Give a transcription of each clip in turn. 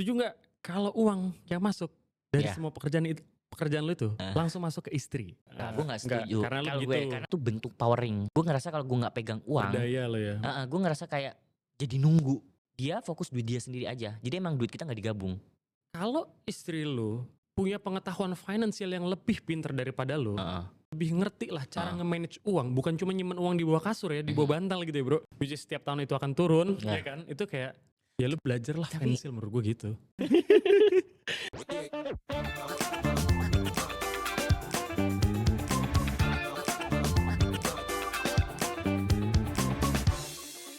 setuju nggak kalau uang yang masuk dari Iya. semua pekerjaan lu itu langsung masuk ke istri? Nah, gue nggak setuju. Karena lu Kalau gitu. gue karena itu bentuk powering. Gue ngerasa kalau gue nggak pegang uang, Berdaya lo ya. gue ngerasa kayak jadi nunggu. Dia fokus duit dia sendiri aja. Jadi emang duit kita nggak digabung. Kalau istri lu punya pengetahuan finansial yang lebih pintar daripada lu, lebih ngerti lah cara nge-manage uang, bukan cuma nyimpen uang di bawah kasur ya, di bawah bantal gitu ya bro. Which is setiap tahun itu akan turun, ya kan? Itu kayak ya lu belajar lah finansial menurut gue gitu.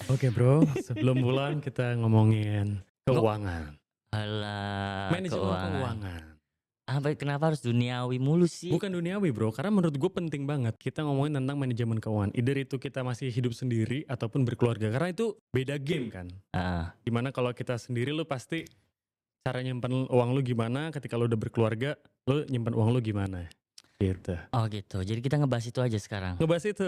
Oke bro, sebelum bulan kita ngomongin keuangan. Alah, Manajemen keuangan. Kenapa harus duniawi mulu sih? Bukan duniawi bro, karena menurut gue penting banget kita ngomongin tentang manajemen keuangan. Either itu kita masih hidup sendiri ataupun berkeluarga, karena itu beda game kan. Dimana kalau kita sendiri lu pasti cara nyimpen uang lu gimana, ketika lu udah berkeluarga lu nyimpen uang lu gimana gitu. Oh gitu, jadi kita ngebahas itu aja sekarang. Ngebahas itu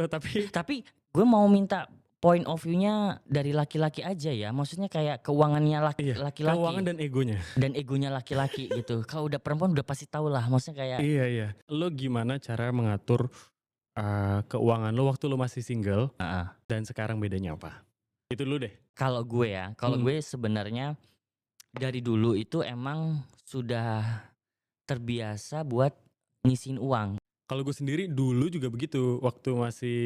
Tapi gue mau minta point of view-nya dari laki-laki aja ya. Maksudnya kayak keuangannya laki-laki. Keuangan dan egonya. Dan egonya laki-laki gitu. Kalau udah perempuan udah pasti tahu lah. Maksudnya kayak Iya. Lo gimana cara mengatur keuangan lo waktu lo masih single dan sekarang bedanya apa? Itu dulu deh. Kalau gue ya, gue sebenarnya dari dulu itu emang sudah terbiasa buat ngisiin uang. Kalau gue sendiri dulu juga begitu. Waktu masih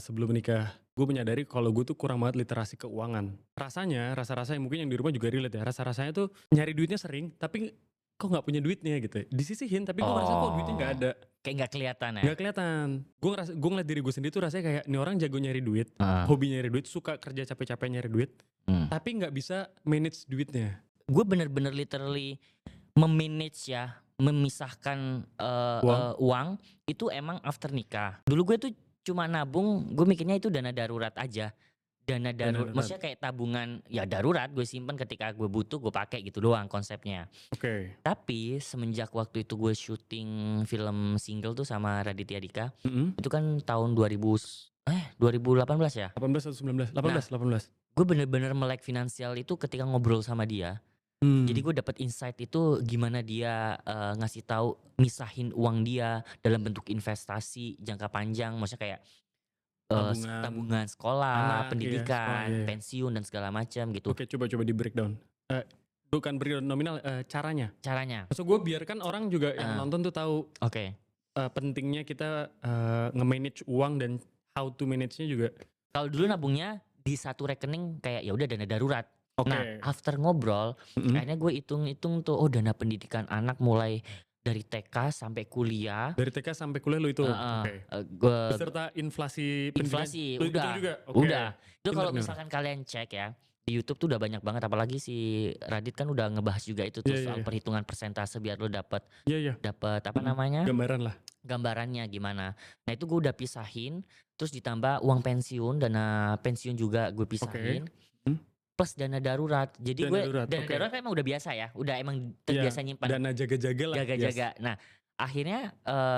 sebelum menikah, gue menyadari kalau gue tuh kurang banget literasi keuangan. Rasa-rasanya mungkin yang di rumah juga relate ya. Rasa-rasanya tuh nyari duitnya sering, tapi kok nggak punya duitnya gitu. Disisihin, tapi gue ngerasa kok duitnya nggak ada. Kayak nggak kelihatan ya? Nggak kelihatan. Gue ngeliat diri gue sendiri tuh rasanya kayak ini orang jago nyari duit, hobi nyari duit, suka kerja capek-capek nyari duit, tapi nggak bisa manage duitnya. Gue bener-bener literally memanage ya, memisahkan uang itu emang after nikah. Dulu gue tuh cuma nabung, gue mikirnya itu dana darurat aja. Dana darurat, maksudnya kayak tabungan ya darurat, gue simpan ketika gue butuh gue pakai gitu doang konsepnya. Oke. Tapi semenjak waktu itu gue syuting film single tuh sama Raditya Dika, itu kan tahun 2018 ya? 18 atau 19? 18. Gue bener-bener melek finansial itu ketika ngobrol sama dia. Jadi gue dapet insight itu gimana dia ngasih tahu misahin uang dia dalam bentuk investasi jangka panjang, maksudnya kayak tabungan sekolah, pendidikan, pensiun dan segala macam gitu. Oke, coba di breakdown. Bukan breakdown nominal, caranya. Maksud gue biarkan orang juga yang nonton tuh tahu. Pentingnya kita nge-manage uang dan how to manage-nya juga. Kalau dulu nabungnya di satu rekening kayak ya udah dana darurat. Nah, after ngobrol, akhirnya gue hitung-hitung tuh, dana pendidikan anak mulai dari TK sampai kuliah. Dari TK sampai kuliah lu itu? Beserta inflasi udah. Juga? Udah. Itu kalau misalkan kalian cek ya, di YouTube tuh udah banyak banget, apalagi si Radit kan udah ngebahas juga itu tuh soal perhitungan persentase biar lu dapat apa namanya? Gambarannya gimana. Nah, itu gue udah pisahin, terus ditambah uang pensiun, dana pensiun juga gue pisahin. Plus dana darurat. Jadi dana darurat kan emang udah biasa ya, udah emang terbiasa nyimpan. Dana jaga-jaga lah. Jaga-jaga. Nah, akhirnya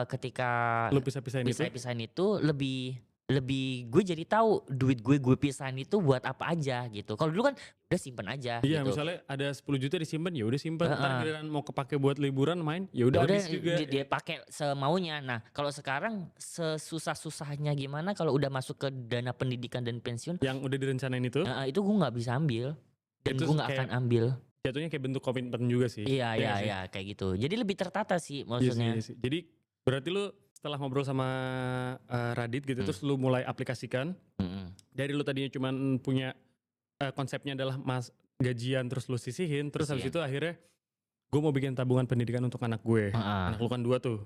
ketika lu pisah-pisahin itu lebih gue jadi tahu duit gue pisahin itu buat apa aja gitu. Kalau dulu kan udah simpen aja. Iya, gitu. Misalnya ada 10 juta disimpan, ya udah simpan. Ntar giliran mau kepake buat liburan main, ya udah habis juga. Dia pakai semaunya. Nah, kalau sekarang sesusah-susahnya gimana kalau udah masuk ke dana pendidikan dan pensiun yang udah direncanain itu gue nggak bisa ambil dan gue nggak akan ambil. Jatuhnya kayak bentuk komitmen juga sih. Iya kayak gitu. Jadi lebih tertata sih maksudnya. Iya sih. Jadi berarti lu setelah ngobrol sama Radit gitu, terus lu mulai aplikasikan. Dari lu tadinya cuman punya konsepnya adalah gajian terus lu sisihin, terus habis itu akhirnya gue mau bikin tabungan pendidikan untuk anak gue. Anak lu kan 2 tuh.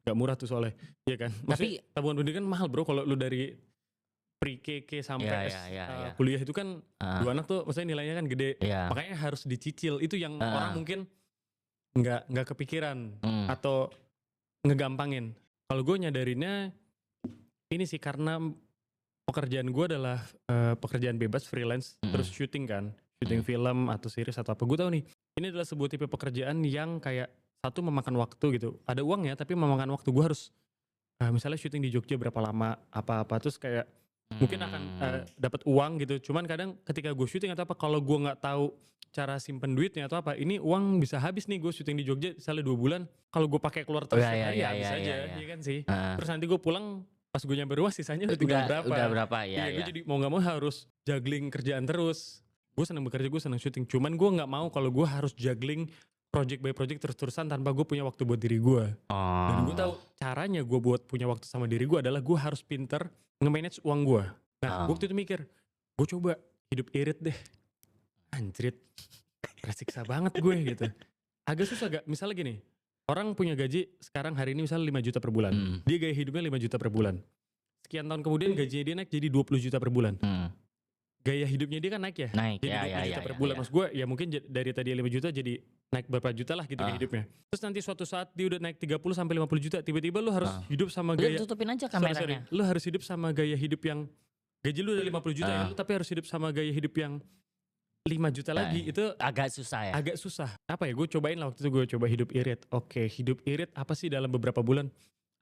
Gak murah tuh soalnya. Iya kan? Maksudnya tabungan pendidikan mahal bro, kalau lu dari pre-KK sampai kuliah itu kan 2 anak tuh maksudnya nilainya kan gede. Makanya harus dicicil. Itu yang orang mungkin gak kepikiran atau ngegampangin. Kalau gue nyadarinnya ini sih karena pekerjaan gue adalah pekerjaan bebas freelance, terus syuting film atau series atau apa. Gue tahu nih, ini adalah sebuah tipe pekerjaan yang kayak satu memakan waktu gitu. Ada uang ya, tapi memakan waktu. Gue harus misalnya syuting di Jogja berapa lama, apa-apa, terus kayak mungkin akan dapat uang gitu. Cuman kadang ketika gue syuting atau apa, kalau gue nggak tahu cara simpen duitnya atau apa. Ini uang bisa habis nih gue syuting di Jogja misalnya 2 bulan. Kalau gue pakai keluar terus hari habis aja, iya kan sih. Terus nanti gue pulang pas gue nyampe rumah sisanya udah tinggal berapa. Udah berapa ya. Gue jadi mau gak mau harus juggling kerjaan terus. Gue seneng bekerja, gue seneng syuting. Cuman gue gak mau kalau gue harus juggling project by project terus-terusan tanpa gue punya waktu buat diri gue. Dan gue tahu caranya gue buat punya waktu sama diri gue adalah gue harus pinter nge-manage uang gue. Nah waktu itu mikir, gue coba hidup irit deh. Anjrit, tersiksa banget gue gitu. Agak susah gak? Misalnya gini, orang punya gaji sekarang hari ini misalnya 5 juta per bulan. Dia gaya hidupnya 5 juta per bulan. Sekian tahun kemudian gajinya dia naik jadi 20 juta per bulan. Gaya hidupnya dia kan naik ya? Naik, jadi 20 juta per bulan. Maksud gue ya mungkin dari tadi 5 juta jadi naik berapa juta lah gitu gaya hidupnya. Terus nanti suatu saat dia udah naik 30 sampai 50 juta. Tiba-tiba lu harus hidup sama gaya. Lu tutupin aja kameranya. Lu harus hidup sama gaya hidup yang gaji lu udah 50 juta ya. Lu tapi harus hidup sama gaya hidup yang 5 juta lagi. Itu agak susah ya? Agak susah. Apa ya, gue cobain lah waktu itu, gue coba hidup irit. Oke, hidup irit apa sih dalam beberapa bulan?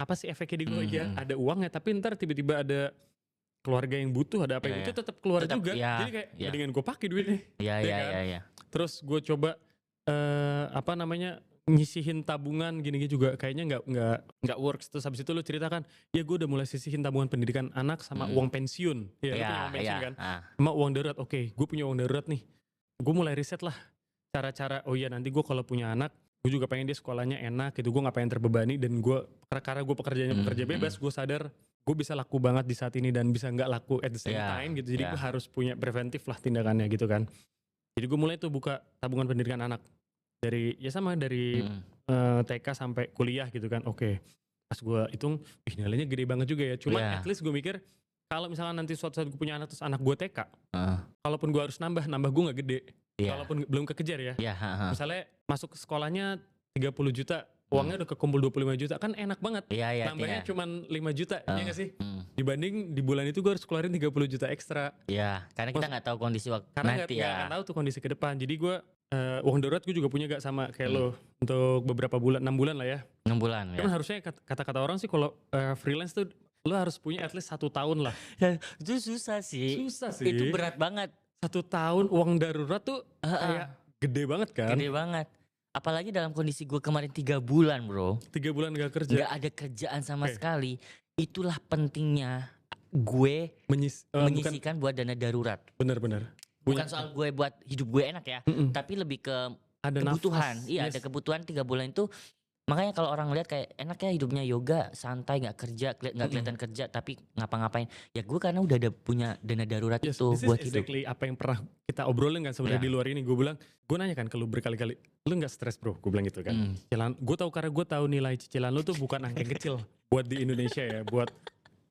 Apa sih efeknya di gue ya? Ada uangnya tapi ntar tiba-tiba ada keluarga yang butuh, ada apa yang butuh tetap keluar juga. Jadi kayak mendingan gue pakai duitnya. Iya. Terus gue coba nyisihin tabungan gini-gini juga kayaknya nggak works. Terus habis itu lu ceritakan, ya gue udah mulai sisihin tabungan pendidikan anak sama uang pensiun. Ya, lu punya uang pensiun kan? Sama uang darurat. Oke, gue punya uang darurat nih. Gue mulai riset lah cara-cara. Oh iya, nanti gue kalau punya anak, gue juga pengen dia sekolahnya enak gitu. Gue nggak pengen terbebani, dan gue karena gue pekerjaannya pekerja bebas, gue sadar gue bisa laku banget di saat ini dan bisa nggak laku at the same time gitu. Jadi gue harus punya preventif lah tindakannya gitu kan. Jadi gue mulai tuh buka tabungan pendidikan anak dari TK sampai kuliah gitu kan. Oke, pas gue hitung, nilainya gede banget juga ya. Cuma at least gue mikir kalau misalnya nanti suatu saat gue punya anak terus anak gue TK, kalaupun gue harus nambah gue nggak gede. Kalaupun belum kekejar ya. Misalnya masuk ke sekolahnya 30 juta, uangnya udah kekumpul 25 juta, kan enak banget. Nambahnya cuma 5 juta, ya gak sih? Dibanding di bulan itu gue harus keluarin 30 juta ekstra. Iya, karena kita gak tahu kondisi waktu nanti ya. Karena gak tahu tuh kondisi ke depan. Jadi gue uang darurat gue juga punya gak sama kayak lo untuk beberapa bulan, 6 bulan lah ya. 6 bulan ya. Kan harusnya kata-kata orang sih kalau freelance tuh lo harus punya at least 1 tahun lah. Ya, itu susah sih. Itu berat banget. 1 tahun uang darurat tuh kayak gede banget kan. Gede banget. Apalagi dalam kondisi gue kemarin 3 bulan bro. 3 bulan gak kerja. Gak ada kerjaan sama sekali. Itulah pentingnya gue menyisihkan buat dana darurat. Bener-bener. Bukan soal gue buat hidup gue enak ya. Tapi lebih ke ada kebutuhan. Iya ada kebutuhan 3 bulan itu. Makanya kalau orang lihat kayak enak ya hidupnya yoga, santai, gak kerja, gak kelihatan kerja tapi ngapa-ngapain. Ya gue karena udah ada punya dana darurat itu buat hidup. Exactly apa yang pernah kita obrolin kan sebenarnya di luar ini. Gue bilang, gue nanya kan ke lu berkali-kali, lu gak stres bro? Gue bilang gitu kan. Cicilan, gue tahu karena gue tahu nilai cicilan lu tuh bukan angka kecil buat di Indonesia ya. Buat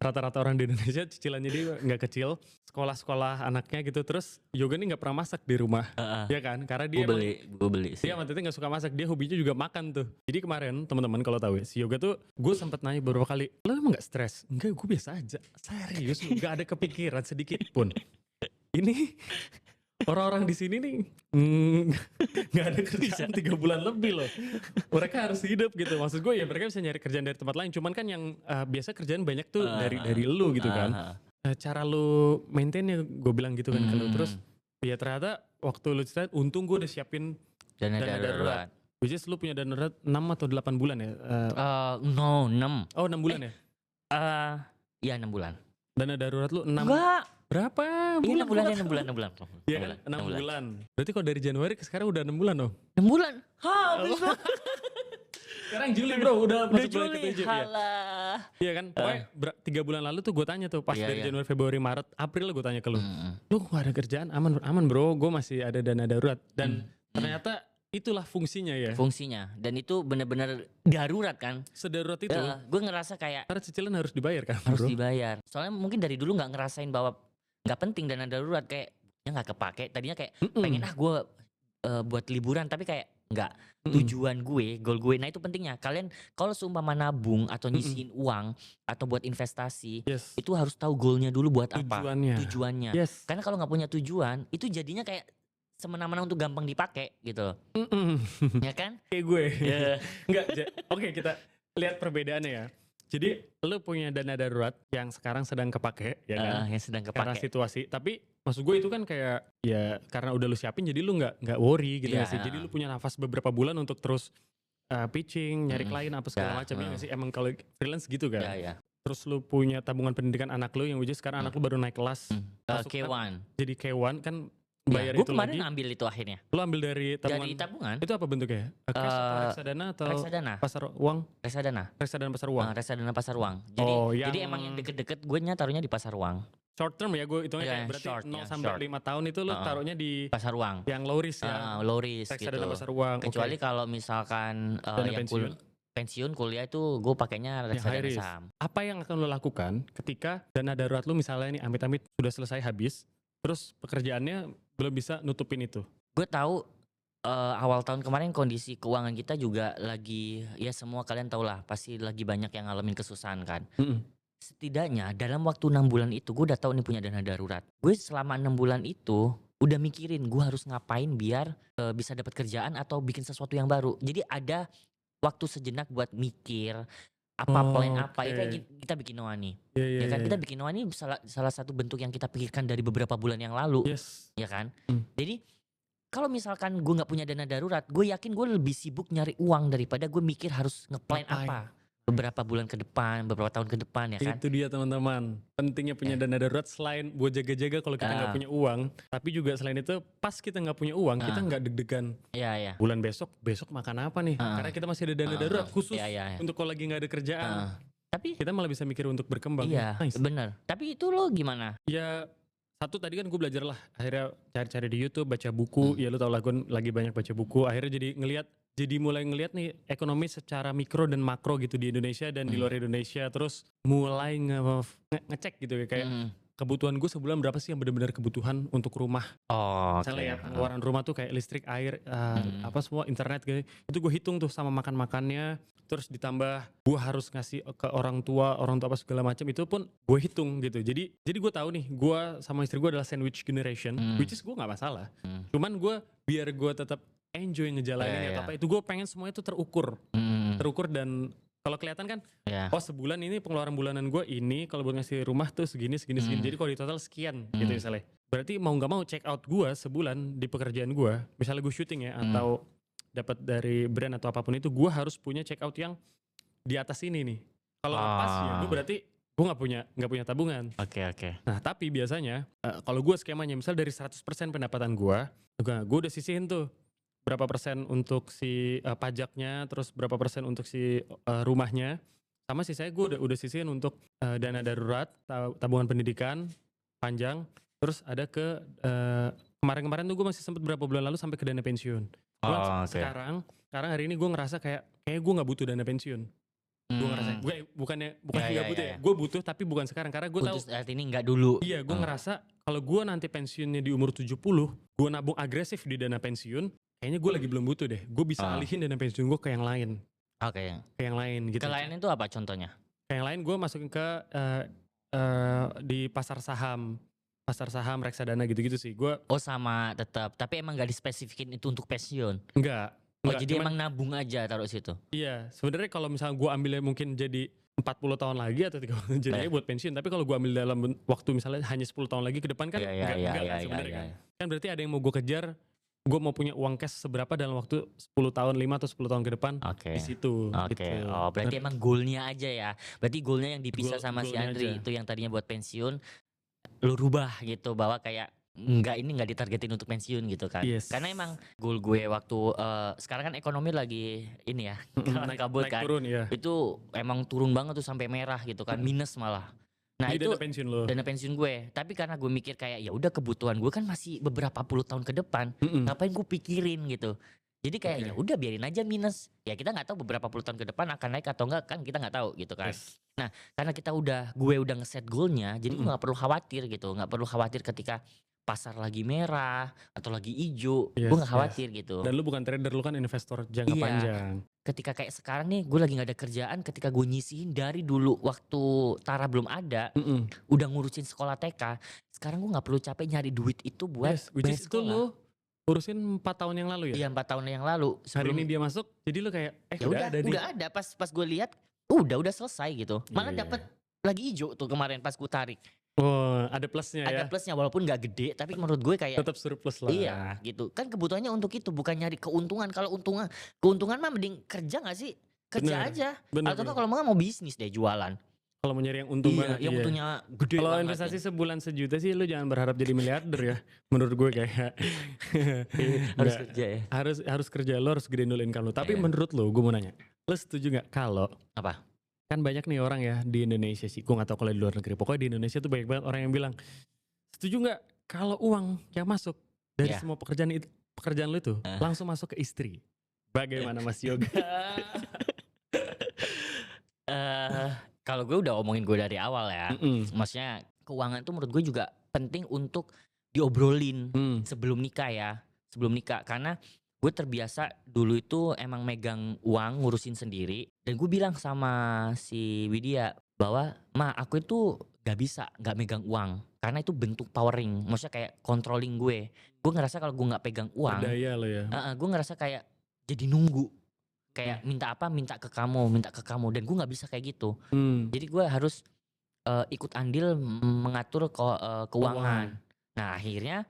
rata-rata orang di Indonesia cicilannya dia gak kecil. Sekolah-sekolah anaknya gitu. Terus Yoga nih gak pernah masak di rumah. Ya kan? Karena dia gue beli sih. Dia waktu itu gak suka masak. Dia hobinya juga makan tuh. Jadi kemarin teman-teman kalau tahu ya, si Yoga tuh gue sempet nanya beberapa kali, lo emang gak stres? Enggak, gue biasa aja. Serius, gak ada kepikiran sedikit pun. Ini orang-orang di sini nih nggak ada kerjaan 3 bulan lebih loh. Mereka harus hidup gitu. Maksud gue ya mereka bisa nyari kerjaan dari tempat lain. Cuman kan yang biasa kerjaan banyak tuh dari lu gitu kan. Cara lu maintain ya gue bilang gitu kan ke lu. Terus ya ternyata waktu lu cerita, untung gue udah siapin dana darurat. Which is lu punya dana darurat 6 atau 8 bulan ya? 6. Oh 6 bulan ya? Iya 6 bulan. Dana darurat lu 6? Enggak. Berapa bulan? Iya 6 bulan. Iya kan? 6 bulan. Berarti kalau dari Januari ke sekarang udah 6 bulan dong? 6 bulan? Habis bro. Sekarang Juli bro, udah masuk bulan ke-7 ya? Iya kan? Pokoknya 3 bulan lalu tuh gue tanya tuh pas dari Januari, Februari, Maret, April gue tanya ke lu. Lu gak ada kerjaan? Aman bro, gue masih ada dana darurat. Dan ternyata itulah fungsinya ya. Fungsinya. Dan itu benar-benar darurat kan. Sedarurat itu. Gue ngerasa kayak karena cicilan harus dibayar kan. Harus dibayar. Soalnya mungkin dari dulu gak ngerasain bahwa gak penting dana darurat. Kayak ya gak kepake. Tadinya kayak pengen gue buat liburan. Tapi kayak gak. Tujuan gue, goal gue. Nah itu pentingnya. Kalian kalau seumpama nabung atau nyisihin uang. Atau buat investasi. Itu harus tahu goalnya dulu buat apa. Tujuannya. Karena kalau gak punya tujuan. Itu jadinya kayak semena-mena untuk gampang dipakai gitu. Ya kan? Kayak gue. Enggak. Oke, kita lihat perbedaannya ya. Jadi lu punya dana darurat yang sekarang sedang kepake, ya kan? Yang sedang kepake. Karena situasi. Tapi maksud gue itu kan kayak ya karena udah lu siapin, jadi lu nggak worry gitu ya sih. Jadi lu punya nafas beberapa bulan untuk terus pitching, nyari klien apa segala macam ya sih. Emang kalau freelance gitu kan. Terus lu punya tabungan pendidikan anak lu yang uji sekarang anak lu baru naik kelas. K1. Jadi K1 kan bayar itu lagi. Gue kemarin ngambil itu akhirnya. Lu ambil dari tabungan? Dari tabungan. Itu apa bentuknya? Cash atau reksadana atau reksadana. Pasar uang? Reksadana. Reksadana pasar uang. Reksadana pasar uang. Jadi emang yang deket-deket gue taruhnya di pasar uang. Short term ya, gue hitungnya kayak berarti short, 0 sampai 5 tahun itu lu taruhnya di pasar uang. Yang low risk ya. Low risk reksadana gitu. Pasar uang. Kecuali kalau misalkan yang pensiun kuliah itu gue pakainya reksadana saham. Apa yang akan lo lakukan ketika dana darurat lu misalnya nih amit-amit sudah selesai habis, terus pekerjaannya belum bisa nutupin itu? Gue tahu awal tahun kemarin kondisi keuangan kita juga lagi, ya semua kalian tahu lah, pasti lagi banyak yang ngalamin kesusahan kan. Setidaknya dalam waktu 6 bulan itu gue udah tahu nih punya dana darurat. Gue selama 6 bulan itu udah mikirin gue harus ngapain biar bisa dapat kerjaan atau bikin sesuatu yang baru. Jadi ada waktu sejenak buat mikir plan apa. Ya kayak kita bikin Noah nih. Ya kan kita bikin Noah nih salah satu bentuk yang kita pikirkan dari beberapa bulan yang lalu. Ya kan? Jadi kalau misalkan gue gak punya dana darurat, gue yakin gue lebih sibuk nyari uang daripada gue mikir harus ngeplan apa beberapa bulan ke depan, beberapa tahun ke depan, ya kan? Itu dia teman-teman, pentingnya punya dana darurat selain buat jaga-jaga kalau kita nggak punya uang, tapi juga selain itu pas kita nggak punya uang, kita nggak deg-degan. Bulan besok makan apa nih? Karena kita masih ada dana darurat khusus untuk kalau lagi nggak ada kerjaan. Tapi kita malah bisa mikir untuk berkembang. Iya, bener. Tapi itu lo gimana? Ya satu tadi kan gue belajar lah, akhirnya cari-cari di YouTube, baca buku. Ya lu tau lah gue lagi banyak baca buku. Akhirnya jadi mulai ngelihat nih ekonomi secara mikro dan makro gitu di Indonesia dan di luar Indonesia. Terus mulai ngecek gitu ya kayak kebutuhan gue sebulan berapa sih yang benar-benar kebutuhan untuk rumah. Misalnya ya pengeluaran rumah tuh kayak listrik, air, apa semua, internet gitu. Itu gue hitung tuh sama makan-makannya. Terus ditambah gue harus ngasih ke orang tua apa segala macam, itu pun gue hitung gitu. Jadi gue tahu nih, gue sama istri gue adalah sandwich generation, which is gue nggak masalah. Cuman gue biar gue tetap enjoy ngejalanin atau apa itu, gue pengen semuanya itu terukur dan kalau kelihatan kan, sebulan ini pengeluaran bulanan gue ini, kalau buat ngasih rumah tuh segini. Jadi kalau di total sekian gitu misalnya. Berarti mau nggak mau check out gue sebulan di pekerjaan gue, misalnya gue syuting ya atau dapat dari brand atau apapun itu, gue harus punya check out yang di atas ini nih. Kalau lepas ya gue berarti gue nggak punya tabungan. Oke. Nah tapi biasanya kalau gue skemanya misal dari 100% pendapatan gue udah sisihin tuh berapa persen untuk si pajaknya, terus berapa persen untuk si rumahnya, sama sisanya gue udah sisihin untuk dana darurat, tabungan pendidikan panjang, terus ada ke kemarin tuh gue masih sempet berapa bulan lalu sampai ke dana pensiun. Sekarang hari ini gue ngerasa kayak gue nggak butuh dana pensiun. Gue ngerasa bukan nggak butuh ya. Gue butuh tapi bukan sekarang, karena gue tahu saat ini nggak dulu. Iya, gue ngerasa kalau gue nanti pensiunnya di umur 70, gue nabung agresif di dana pensiun, kayaknya gue lagi belum butuh deh. Gue bisa alihin dana pensiun gue ke yang lain. Ke yang lain gitu. Ke lain itu apa contohnya? Ke yang lain gue masukin ke di pasar saham, reksadana gitu-gitu sih. Gue sama tetap, tapi emang gak dispesifikin itu untuk pensiun? Enggak, jadi emang nabung aja taruh situ? Iya, sebenarnya kalau misalnya gue ambilnya mungkin jadi 40 tahun lagi atau 30 tahun jadi buat pensiun, tapi kalau gue ambil dalam waktu misalnya hanya 10 tahun lagi ke depan kan enggak sebenarnya kan. Kan berarti ada yang mau gue kejar, gue mau punya uang cash seberapa dalam waktu 10 tahun, 5 atau 10 tahun ke depan di situ. Gitu. Berarti emang goalnya aja ya. Berarti goalnya yang dipisah sama si Andri aja. Itu yang tadinya buat pensiun, lu rubah gitu, bahwa kayak nggak ditargetin untuk pensiun gitu kan. Karena emang goal gue waktu sekarang kan ekonomi lagi ini ya, kabut kan. Turun, itu emang turun banget tuh sampai merah gitu kan, minus malah. Nah itu dana pensiun gue. Tapi karena gue mikir kayak ya udah, kebutuhan gue kan masih beberapa puluh tahun ke depan, ngapain gue pikirin gitu. Jadi kayak ya udah biarin aja minus. Ya kita nggak tahu beberapa puluh tahun ke depan akan naik atau enggak, kan kita nggak tahu gitu kan. Nah karena gue udah ngeset goalnya, jadi gue nggak perlu khawatir gitu. Nggak perlu khawatir ketika pasar lagi merah atau lagi hijau, gue nggak khawatir gitu. Dan lu bukan trader, lu kan investor jangka panjang. Ketika kayak sekarang nih, gue lagi nggak ada kerjaan, ketika gue nyisihin dari dulu waktu Tara belum ada, udah ngurusin sekolah TK, sekarang gue nggak perlu capek nyari duit itu buat bayar sekolah. Itu lu urusin 4 tahun yang lalu ya? Iya 4 tahun yang lalu. Hari ini dia masuk, jadi lu kayak udah ada. Pas gue lihat Udah selesai gitu. Malah dapat lagi hijau tuh kemarin pas gue tarik. Oh, ada plusnya ya. Ada plusnya walaupun gak gede, tapi menurut gue kayak tetap surplus lah. Iya, gitu. Kan kebutuhannya untuk itu, bukan nyari keuntungan. Kalau keuntungan mah mending kerja gak sih? Kerja aja. Atau kalau mau bisnis deh, jualan. Kalau mau nyari yang untung banget. Yang untungnya gede banget. Kalau investasi sebulan sejuta sih lu jangan berharap jadi miliarder ya. Menurut gue kayak harus kerja ya. Harus kerja, lo harus gedein dulu income lu. Tapi menurut lu, gue mau nanya, lu setuju gak kalau apa? Kan banyak nih orang ya di Indonesia sih, gue gak tau kalau di luar negeri. Pokoknya di Indonesia tuh banyak banget orang yang bilang, setuju gak kalau uang yang masuk dari semua pekerjaan lu itu langsung masuk ke istri? Bagaimana Mas Yoga? Kalau gue udah omongin gue dari awal ya. Maksudnya keuangan tuh menurut gue juga penting untuk diobrolin sebelum nikah ya. Sebelum nikah, karena gue terbiasa dulu itu emang megang uang, ngurusin sendiri. Dan gue bilang sama si Widya bahwa, Ma, aku itu gak megang uang. Karena itu bentuk powering, maksudnya kayak controlling gue. Gue ngerasa kalau gue gak pegang uang, berdaya lo ya. Gue ngerasa kayak jadi nunggu. Kayak minta apa, minta ke kamu. Dan gue gak bisa kayak gitu. Jadi gue harus ikut andil mengatur keuangan. Nah akhirnya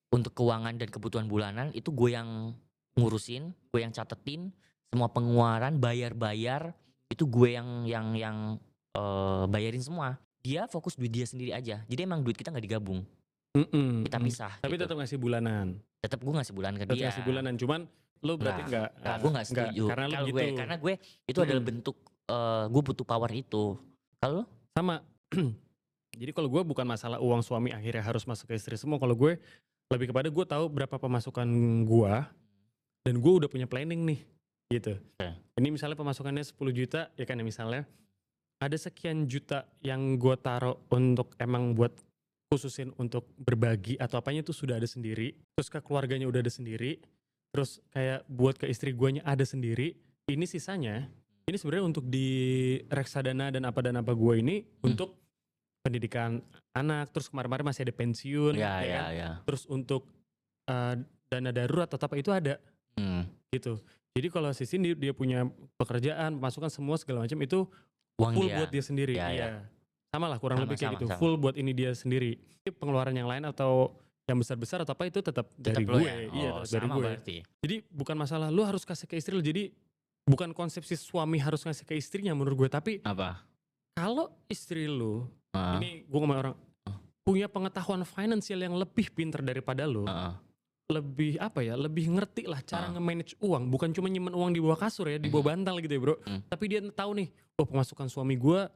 untuk keuangan dan kebutuhan bulanan itu gue yang ngurusin, gue yang catetin semua pengeluaran, bayar itu gue yang bayarin semua. Dia fokus duit dia sendiri aja. Jadi emang duit kita nggak digabung, kita pisah. Tapi gitu. Tetap ngasih bulanan. Tetap gue ngasih bulanan ke dia. Tetap ngasih bulanan, cuman lo berarti nggak? Gue nggak setuju. Karena gue itu adalah bentuk gue butuh power itu. Kalau sama. Jadi kalau gue bukan masalah uang suami akhirnya harus masuk ke istri semua. Kalau gue lebih kepada gue tahu berapa pemasukan gue dan gue udah punya planning nih gitu. Ini misalnya pemasukannya 10 juta ya kan ya, misalnya ada sekian juta yang gue taruh untuk emang buat khususin untuk berbagi atau apanya itu sudah ada sendiri. Terus ke keluarganya udah ada sendiri. Terus kayak buat ke istri guanya ada sendiri. Ini sisanya ini sebenarnya untuk di reksadana dan apa gue ini untuk pendidikan anak, terus kemarin-kemarin masih ada pensiun, ya. Terus untuk dana darurat atau apa itu ada, gitu. Jadi kalau Sisi dia punya pekerjaan, pemasukan semua segala macam itu uang full buat dia sendiri, sama lah kurang lebih kayak gitu, full buat ini dia sendiri. Pengeluaran yang lain atau yang besar-besar atau apa itu tetap dari gue, dari gue. Berarti. Jadi bukan masalah lu harus kasih ke istri lu, jadi bukan konsepsi suami harus ngasih ke istrinya menurut gue, tapi apa? Kalau istri lu ini gue ngomong orang punya pengetahuan finansial yang lebih pintar daripada lu, lebih apa ya, lebih ngerti lah cara nge-manage uang, bukan cuma nyimpen uang di bawah kasur ya, di bawah bantal gitu ya bro, tapi dia tahu nih, pemasukan suami gue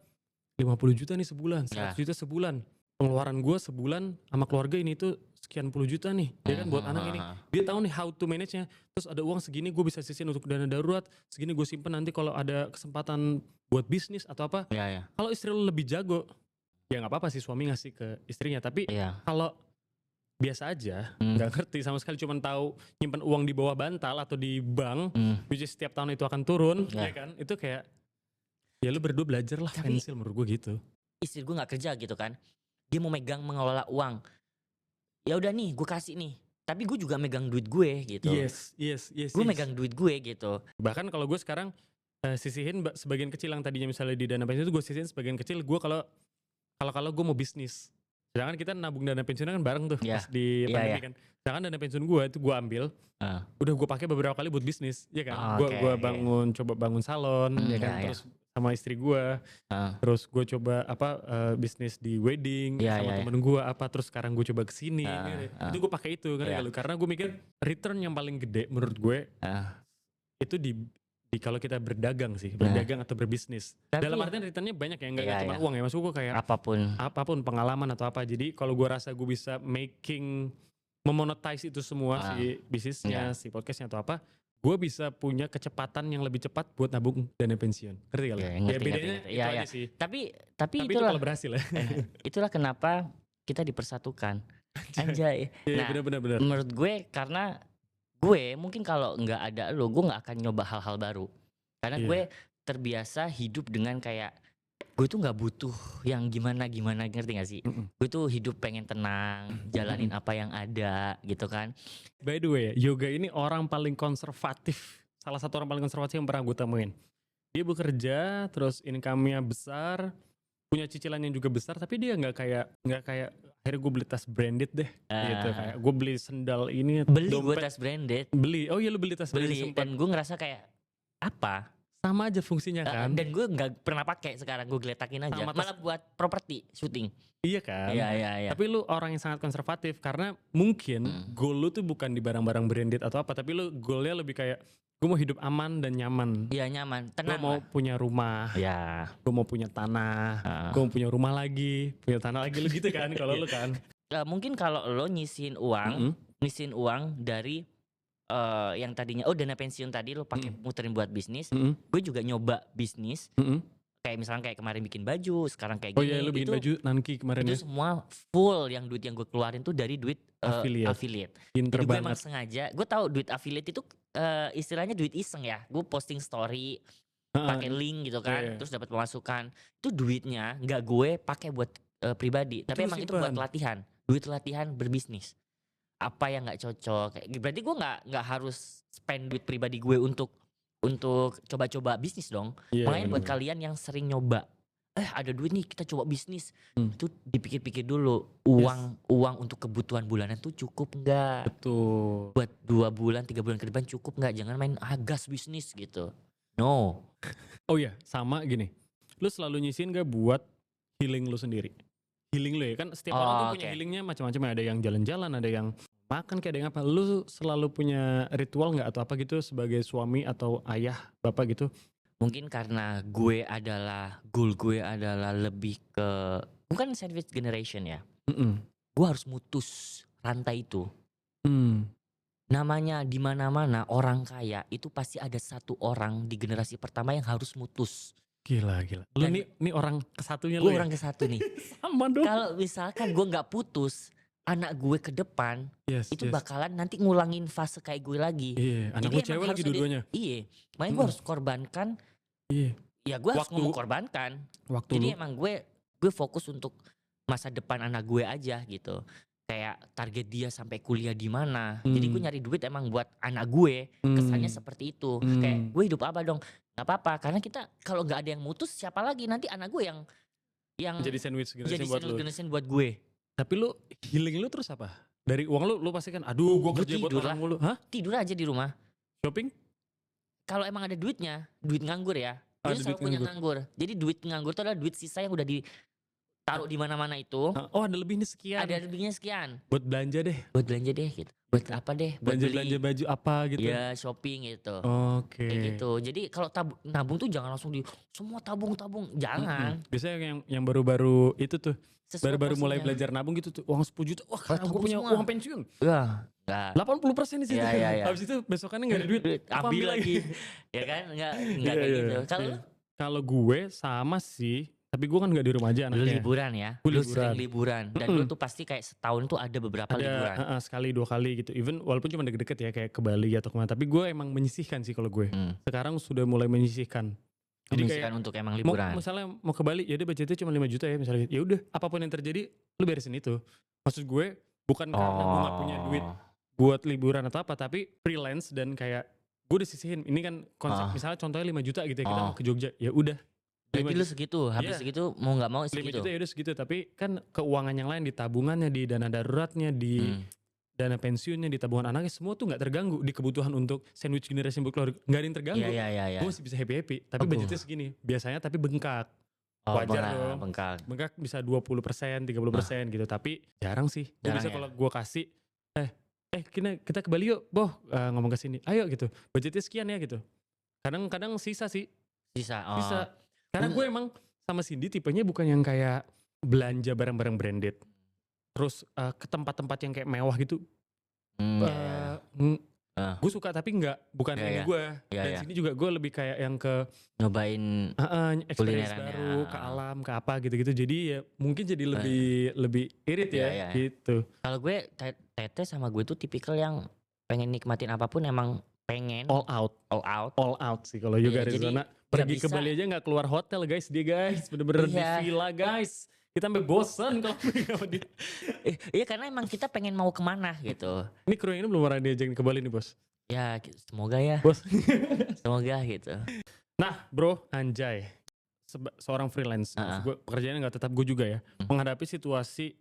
50 juta nih sebulan, 100 juta sebulan, pengeluaran gue sebulan sama keluarga ini tuh sekian puluh juta nih, ya kan buat anak ini, dia tahu nih how to manage-nya, terus ada uang segini gue bisa sisihin untuk dana darurat, segini gue simpen nanti kalau ada kesempatan buat bisnis atau apa. Kalau istri lu lebih jago, ya nggak apa-apa sih suami ngasih ke istrinya, tapi kalau biasa aja, nggak ngerti sama sekali, cuma tahu nyimpen uang di bawah bantal atau di bank, which is setiap tahun itu akan turun, ya kan? Itu kayak, ya lu berdua belajar lah finansial menurut gue gitu. Istri gue nggak kerja gitu kan, dia mau megang mengelola uang, ya udah nih gue kasih nih, tapi gue juga megang duit gue gitu. Yes. Gue megang duit gue gitu. Bahkan kalau gue sekarang sisihin sebagian kecil yang tadinya misalnya di dana pensiun itu gue sisihin sebagian kecil gue kalau gue mau bisnis. Sedangkan kita nabung dana pensiun kan bareng tuh pas di pandemi kan. Sedangkan dana pensiun gue itu gue ambil, udah gue pakai beberapa kali buat bisnis, ya kan. Gue coba bangun salon, ya kan. Terus sama istri gue, terus gue coba bisnis di wedding sama temen gue terus sekarang gue coba kesini. Itu gue pakai itu karena gue mikir return yang paling gede menurut gue itu di kalau kita berdagang sih, berdagang atau berbisnis. Tapi, dalam artian returnnya banyak ya, nggak cuma uang ya. Maksud gue kayak apapun pengalaman atau apa. Jadi kalau gue rasa gue bisa memonetize itu semua, si bisnisnya, si podcastnya atau apa, gue bisa punya kecepatan yang lebih cepat buat nabung dana pensiun. Ngerti kali? Ya bedanya itu aja sih. Tapi itulah, itu kalau berhasil ya. Itulah kenapa kita dipersatukan. Anjay. Nah, bener. Menurut gue karena gue mungkin kalau nggak ada lo, gue nggak akan nyoba hal-hal baru. Karena gue terbiasa hidup dengan kayak gue tuh nggak butuh yang gimana, ngerti gak sih? Gue tuh hidup pengen tenang, jalanin apa yang ada gitu kan. By the way, Yoga ini orang paling konservatif, salah satu orang paling konservatif yang pernah gue temuin. Dia bekerja, terus income-nya besar, punya cicilan yang juga besar, tapi dia nggak kayak akhirnya gue beli tas branded deh, gitu. Kayak gue beli sendal ini, beli gue tas branded. Beli, oh iya lu beli tas branded sempat. Dan gue ngerasa kayak apa? Sama aja fungsinya kan. Dan gue nggak pernah pakai sekarang, gue geletakin aja. Malah buat properti syuting. Iya kan. Iya. Tapi lu orang yang sangat konservatif karena mungkin goal lu tuh bukan di barang-barang branded atau apa, tapi lu goalnya lebih kayak gue mau hidup aman dan nyaman. Iya nyaman, tenang. Gue mau punya rumah. Iya. Gue mau punya tanah. Gue mau punya rumah lagi, punya tanah lagi, lu gitu kan kalau lu kan. Mungkin kalau lo nyisihin uang dari yang tadinya dana pensiun tadi lo pakai muterin buat bisnis. Gue juga nyoba bisnis. Kayak misalnya kayak kemarin bikin baju, sekarang kayak gini. Oh iya, lu bikin baju Nanki kemarin itu semua full yang duit yang gue keluarin tuh dari duit affiliate. Pinter jadi gue banget. emang sengaja, gue tahu duit affiliate itu istilahnya duit iseng ya. Gue posting story, pakai link gitu kan, terus dapat pemasukan. Itu duitnya nggak gue pakai buat pribadi, tapi emang itu buat latihan, duit latihan berbisnis. Apa yang nggak cocok, berarti gue nggak harus spend duit pribadi gue untuk coba-coba bisnis dong. Makanya buat kalian yang sering nyoba, ada duit nih kita coba bisnis, itu dipikir-pikir dulu uang untuk kebutuhan bulanan tuh cukup nggak? Betul. Buat 2 bulan 3 bulan ke depan cukup nggak? Jangan main gas bisnis gitu. No. Oh iya, sama gini. Lu selalu nyisin gak buat healing lu sendiri? Healing lu ya kan setiap orang tuh punya healingnya macam-macam. Ada yang jalan-jalan, ada yang makan, kayak ada yang apa. Lu selalu punya ritual gak atau apa gitu sebagai suami atau ayah, bapak gitu? Mungkin karena goal gue adalah lebih ke, bukan sandwich generation ya. Gue harus mutus rantai itu. Namanya di mana-mana orang kaya itu pasti ada satu orang di generasi pertama yang harus mutus. Gila. Lu nih orang kesatunya lu. Gue orang kesatu nih. Sama dong. Kalau misalkan gue nggak putus, anak gue ke depan itu bakalan nanti ngulangin fase kayak gue lagi. Iya, anak gue cewek lagi dua-duanya. Iya, makanya gue harus korbankan. Iya. Ya gue harus mengorbankan. Jadi emang gue fokus untuk masa depan anak gue aja gitu. Kayak target dia sampai kuliah di mana. Jadi gue nyari duit emang buat anak gue. Kesannya seperti itu. Kayak gue hidup apa dong? Gak apa-apa. Karena kita kalau nggak ada yang mutus, siapa lagi nanti anak gue yang jadi sandwich generation buat gue. Tapi lu healing lu terus apa? Dari uang lu pasti kan, aduh gue kerja buat orang mulu. Hah? Tidur aja di rumah. Shopping? Kalau emang ada duitnya, duit nganggur ya. Jadi selalu punya nganggur. Jadi duit nganggur itu adalah duit sisa yang udah ditaruh di mana-mana itu. Oh ada lebihnya sekian. Ada lebihnya sekian. Buat belanja deh gitu. Buat apa deh? Buat belanja baju apa gitu. Ya shopping gitu. Oke. Kayak gitu. Jadi kalau nabung tuh jangan langsung semua tabung. Jangan. Biasanya yang baru-baru itu tuh. Baru-baru mulai belajar nabung gitu tuh. Uang 10 juta. Wah karena gue punya uang pensiun. Enggak. 80% di situ. Iya. Habis itu besokannya gak ada duit. Ambil lagi. Ya kan? Enggak kayak gitu. Kalau gue sama sih. Tapi gue kan gak di rumah aja anaknya. Lu liburan ya? Lu sering liburan. Dan lu tuh pasti kayak setahun tuh ada beberapa liburan. Sekali 2 kali gitu. Even walaupun cuma deket-deket ya. Kayak ke Bali atau kemana. Tapi gue emang menyisihkan sih kalau gue. Sekarang sudah mulai menyisihkan. Jadi kayak untuk emang liburan. Misalnya mau ke Bali, ya udah budgetnya cuma 5 juta ya misalnya. Ya udah, apapun yang terjadi, lu beresin itu. Maksud gue bukan karena gue gak punya duit buat liburan atau apa, tapi freelance dan kayak gue udah sisihin. Ini kan konsep misalnya contohnya 5 juta gitu ya, kita mau ke Jogja, ya udah. Jadi lu segitu, habis segitu mau gak mau segitu. 5 juta ya udah segitu, tapi kan keuangan yang lain di tabungannya, di dana daruratnya, di dana pensiunnya, di tabungan anaknya, semua tuh gak terganggu. Di kebutuhan untuk sandwich generation buat keluarga, gak ada yang terganggu. Iya. Gue masih bisa happy-happy, tapi budgetnya segini. Biasanya tapi bengkak. Wajar dong. Bengkak bisa 20%, 30% gitu, tapi jarang sih. Gue bisa kalau gue kasih, kita ke Bali yuk, boh ngomong ke sini, ayo gitu. Budgetnya sekian ya gitu. Kadang sisa sih. Sisa. Karena gue emang sama Cindy tipenya bukan yang kayak belanja barang-barang branded. Terus ke tempat-tempat yang kayak mewah gitu. Gue suka tapi bukan ini gue. Dan sini juga gue lebih kayak yang ke nyobain experience baru, ke alam, ke apa gitu-gitu. Jadi ya mungkin jadi lebih irit ya gitu. Kalau gue Tete sama gue tuh tipikal yang pengen nikmatin apapun emang pengen all out sih kalau juga Arizona. Pergi ke Bali aja gak keluar hotel guys, bener-bener di villa guys. Kita sampai bosan kalau pergi sama dia. Iya karena emang kita pengen mau kemana gitu. Ini kru yang ini belum pernah diajakin ke Bali nih bos. Ya semoga ya. Bos. Semoga gitu. Nah bro, anjay. Seorang freelance, gue pekerjaannya nggak tetap gue juga ya. Menghadapi situasi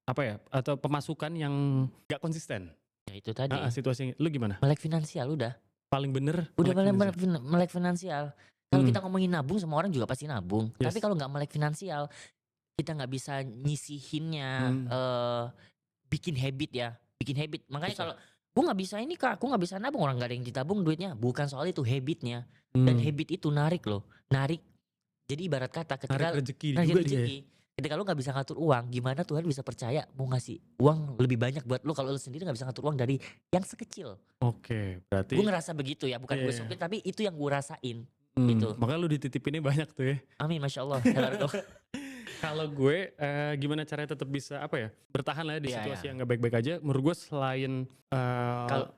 apa ya, atau pemasukan yang gak konsisten. Ya itu tadi. Situasinya, lu gimana? Melek finansial udah. Paling bener. Udah melek finansial. Kalau kita ngomongin nabung, semua orang juga pasti nabung. Yes. Tapi kalau nggak melek finansial, kita nggak bisa nyisihinnya, bikin habit ya, bikin habit. Makanya kalau gue nggak bisa ini kak, aku nggak bisa nabung, orang nggak ada yang ditabung duitnya. Bukan soal itu, habitnya. Dan habit itu narik loh, narik. Jadi ibarat kata ketika rezeki juga dia. Ketika lu gak bisa ngatur uang, gimana Tuhan bisa percaya mau ngasih uang lebih banyak buat lu kalau lu sendiri gak bisa ngatur uang dari yang sekecil. Oke, berarti gue ngerasa begitu ya, bukan gue sopir, tapi itu yang gue rasain. Gitu. Makanya lu dititipinnya banyak tuh ya. Amin, Masya Allah. Kalau gue gimana caranya tetap bisa bertahan lah ya di situasi yang gak baik-baik aja. Menurut gue selain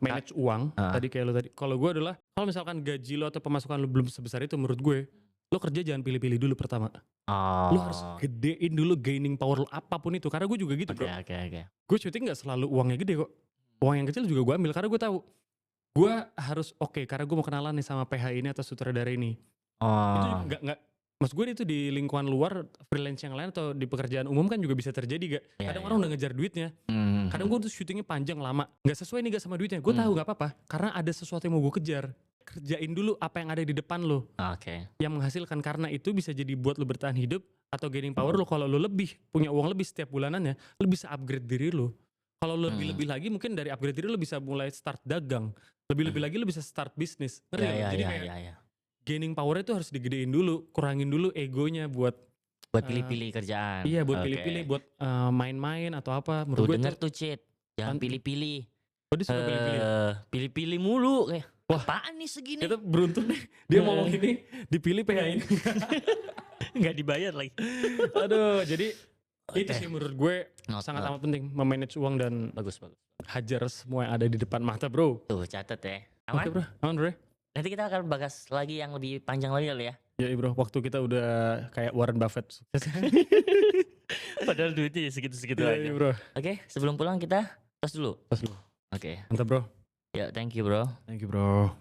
manage uang tadi kayak lu tadi, kalau gue adalah kalau misalkan gaji lo atau pemasukan lo belum sebesar itu, menurut gue lo kerja jangan pilih-pilih dulu pertama. Lo harus gedein dulu gaining power lo apapun itu. Karena gue juga gitu bro. Gue syuting gak selalu uangnya gede kok. Uang yang kecil juga gue ambil karena gue tahu gue harus karena gue mau kenalan nih sama PH ini atau sutradara ini. Itu gak maksud gue itu di lingkungan luar freelance yang lain atau di pekerjaan umum kan juga bisa terjadi gak. Kadang orang udah ngejar duitnya. Kadang gue tuh syutingnya panjang lama, gak sesuai nih gak sama duitnya. Gue tahu gak apa-apa karena ada sesuatu yang mau gue kejar. Kerjain dulu apa yang ada di depan lo, yang menghasilkan, karena itu bisa jadi buat lo bertahan hidup atau gaining power lo. Kalau lo lebih punya uang lebih setiap bulanannya, lo bisa upgrade diri lo. Kalau lo lebih lagi mungkin dari upgrade diri lo bisa mulai start dagang, lebih lagi lo bisa start bisnis. Jadi kayak gaining power itu harus digedein dulu, kurangin dulu egonya buat pilih-pilih kerjaan. Iya, buat pilih-pilih, buat main-main atau apa. Menurut gue denger tuh Cid, jangan pilih-pilih. Dia suka pilih-pilih. Pilih-pilih mulu kayak. Wah, apaan nih segini? Kita beruntung nih, dia ngomong ini dipilih PH ini. Nggak dibayar lagi. Aduh, jadi itu sih menurut gue sangat amat penting memanage uang dan bagus. Hajar semua yang ada di depan mata bro. Tuh catat ya. Aman? Oke bro, aman bro. Nanti kita akan bahas lagi yang lebih panjang lagi kali ya. Ya bro, waktu kita udah kayak Warren Buffett. Padahal duitnya segitu-segitu aja. Bro. Oke, sebelum pulang kita tos dulu. Tos dulu. Oke. Mantap bro. Ya, thank you bro. Thank you bro.